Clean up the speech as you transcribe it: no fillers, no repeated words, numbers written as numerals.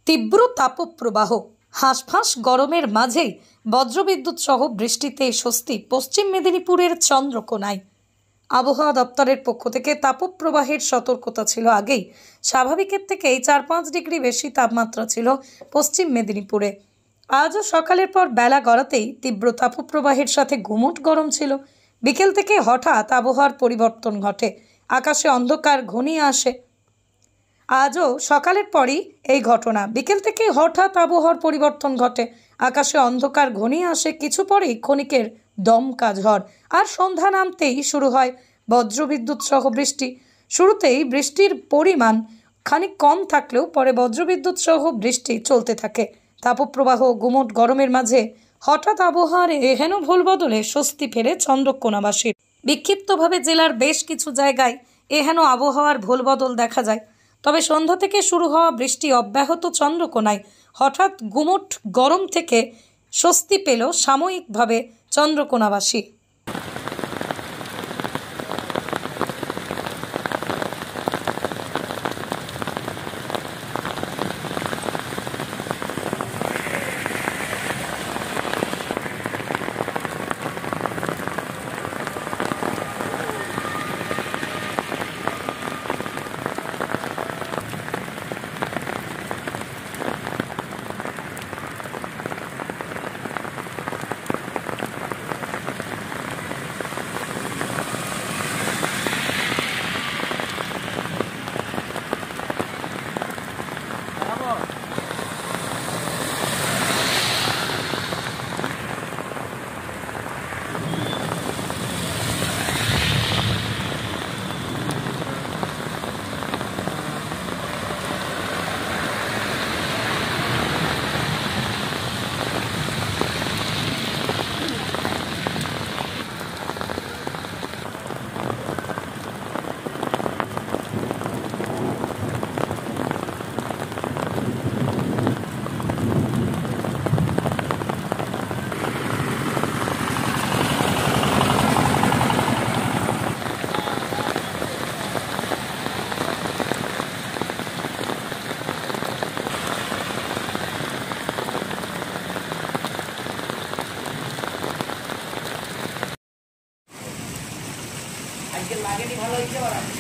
তীব্র তাপপ্রবাহ, হাঁসফাঁস গরমের মাঝেই বজ্রবিদ্যুৎ সহ বৃষ্টিতে স্বস্তি পশ্চিম মেদিনীপুরের চন্দ্রকোনায়। আবহাওয়া দপ্তরের পক্ষ থেকে তাপপ্রবাহের সতর্কতা ছিল আগেই। স্বাভাবিকের থেকেই 4-5 ডিগ্রি বেশি তাপমাত্রা ছিল পশ্চিম মেদিনীপুরে। আজও সকালের পর বেলা গড়াতেই তীব্র তাপপ্রবাহের সাথে গুমোট গরম ছিল। বিকেল থেকে হঠাৎ আবহাওয়ার পরিবর্তন ঘটে, আকাশে অন্ধকার ঘনিয়ে আসে। আজও সকালের পরই এই ঘটনা। বিকেল থেকে হঠাৎ আবহাওয়ার পরিবর্তন ঘটে, আকাশে অন্ধকার ঘনিয়ে আসে। কিছু পরেই ক্ষণিকের দমকা ঝড়, আর সন্ধ্যা নামতেই শুরু হয় বজ্রবিদ্যুৎ সহ বৃষ্টি। শুরুতেই বৃষ্টির পরিমাণ খানিক কম থাকলেও পরে বজ্রবিদ্যুৎ সহ বৃষ্টি চলতে থাকে। তাপপ্রবাহ গুমোট গরমের মাঝে হঠাৎ আবহাওয়ার এহেন ভুল বদলে স্বস্তি ফেরে চন্দ্রকোনাবাসীর। বিক্ষিপ্তভাবে জেলার বেশ কিছু জায়গায় এহেন আবহাওয়ার ভুল বদল দেখা যায়। তবে সন্ধ্যা থেকে শুরু হওয়া বৃষ্টি অব্যাহত চন্দ্রকোনায় হঠাৎ গুমোট গরম থেকে স্বস্তি পেল সাময়িকভাবে চন্দ্রকোনাবাসী। আজকে লাগেনি, ভালো হয়েছে।